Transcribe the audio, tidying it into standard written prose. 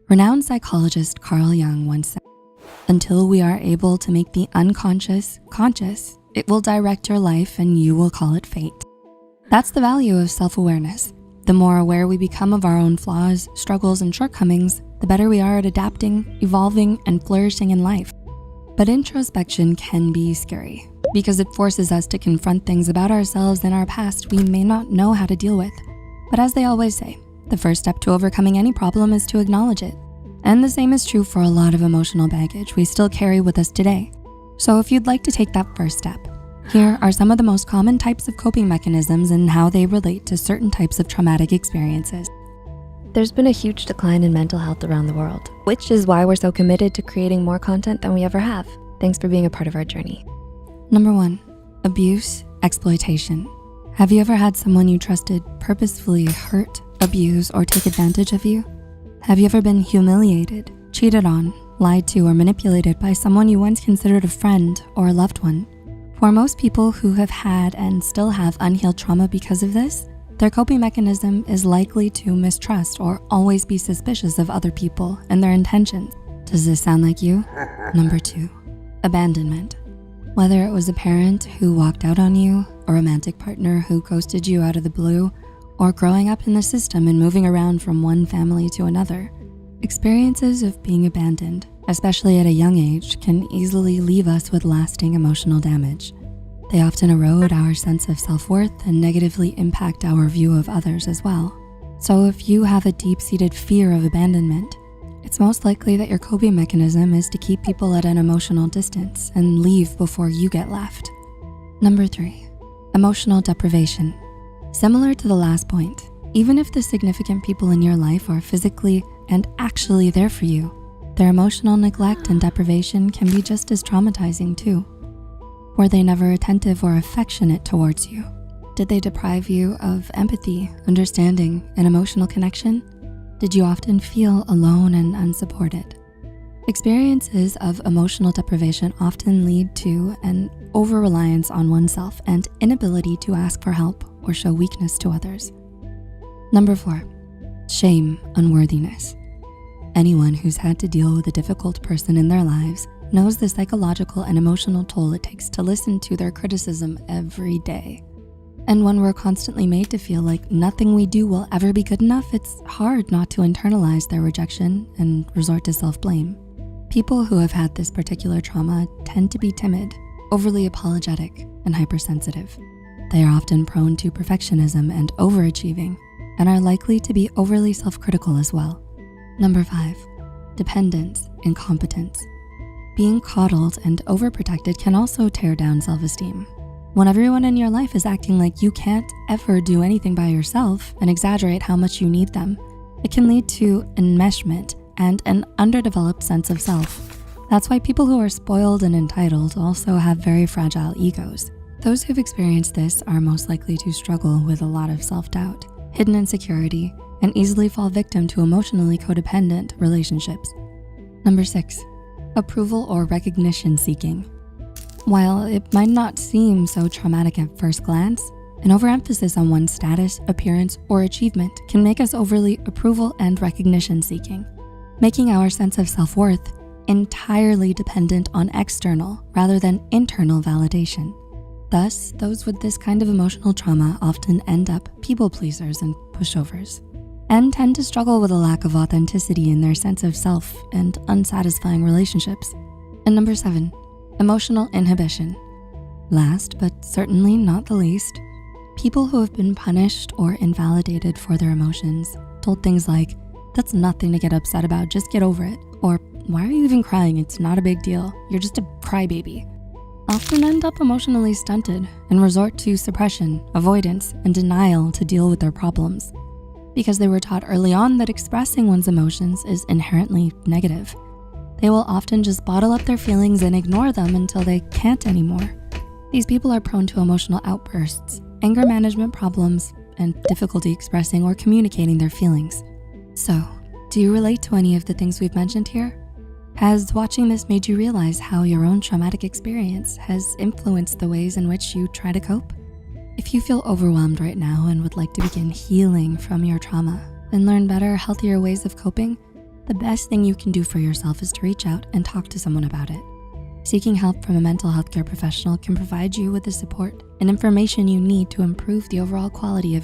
Renowned psychologist Carl Jung once said, "Until we are able to make the unconscious conscious, it will direct your life and you will call it fate." That's the value of self-awareness. The more aware we become of our own flaws, struggles, and shortcomings, the better we are at adapting, evolving, and flourishing in life. But introspection can be scary because it forces us to confront things about ourselves and our past we may not know how to deal with. But as they always say, the first step to overcoming any problem is to acknowledge it. And the same is true for a lot of emotional baggage we still carry with us today. So if you'd like to take that first step, here are some of the most common types of coping mechanisms and how they relate to certain types of traumatic experiences. There's been a huge decline in mental health around the world, which is why we're so committed to creating more content than we ever have. Thanks for being a part of our journey. Number 1, abuse, exploitation. Have you ever had someone you trusted purposefully hurt, abuse, or take advantage of you? Have you ever been humiliated, cheated on, lied to, or manipulated by someone you once considered a friend or a loved one? For most people who have had and still have unhealed trauma because of this, their coping mechanism is likely to mistrust or always be suspicious of other people and their intentions. Does this sound like you? Number 2, abandonment. Whether it was a parent who walked out on you, a romantic partner who ghosted you out of the blue, or growing up in the system and moving around from one family to another, experiences of being abandoned, especially at a young age, can easily leave us with lasting emotional damage. They often erode our sense of self-worth and negatively impact our view of others as well. So if you have a deep-seated fear of abandonment, it's most likely that your coping mechanism is to keep people at an emotional distance and leave before you get left. Number 3, emotional deprivation. Similar to the last point, even if the significant people in your life are physically and actually there for you, their emotional neglect and deprivation can be just as traumatizing too. Were they never attentive or affectionate towards you? Did they deprive you of empathy, understanding, and emotional connection? Did you often feel alone and unsupported? Experiences of emotional deprivation often lead to an over-reliance on oneself and inability to ask for help or show weakness to others. Number 4, shame, unworthiness. Anyone who's had to deal with a difficult person in their lives knows the psychological and emotional toll it takes to listen to their criticism every day. And when we're constantly made to feel like nothing we do will ever be good enough, it's hard not to internalize their rejection and resort to self-blame. People who have had this particular trauma tend to be timid, overly apologetic, and hypersensitive. They are often prone to perfectionism and overachieving, and are likely to be overly self-critical as well. Number 5, dependence, incompetence. Being coddled and overprotected can also tear down self-esteem. When everyone in your life is acting like you can't ever do anything by yourself and exaggerate how much you need them, it can lead to enmeshment and an underdeveloped sense of self. That's why people who are spoiled and entitled also have very fragile egos. Those who've experienced this are most likely to struggle with a lot of self-doubt, hidden insecurity, and easily fall victim to emotionally codependent relationships. Number 6, approval or recognition seeking. While it might not seem so traumatic at first glance, an overemphasis on one's status, appearance, or achievement can make us overly approval and recognition seeking, making our sense of self-worth entirely dependent on external rather than internal validation. Thus, those with this kind of emotional trauma often end up people pleasers and pushovers, and tend to struggle with a lack of authenticity in their sense of self and unsatisfying relationships. And number 7, emotional inhibition. Last, but certainly not the least, people who have been punished or invalidated for their emotions, told things like, "That's nothing to get upset about, just get over it," or "Why are you even crying? It's not a big deal, you're just a crybaby," often end up emotionally stunted and resort to suppression, avoidance, and denial to deal with their problems. Because they were taught early on that expressing one's emotions is inherently negative, they will often just bottle up their feelings and ignore them until they can't anymore. These people are prone to emotional outbursts, anger management problems, and difficulty expressing or communicating their feelings. So, do you relate to any of the things we've mentioned here? Has watching this made you realize how your own traumatic experience has influenced the ways in which you try to cope? If you feel overwhelmed right now and would like to begin healing from your trauma and learn better, healthier ways of coping, the best thing you can do for yourself is to reach out and talk to someone about it. Seeking help from a mental health care professional can provide you with the support and information you need to improve the overall quality of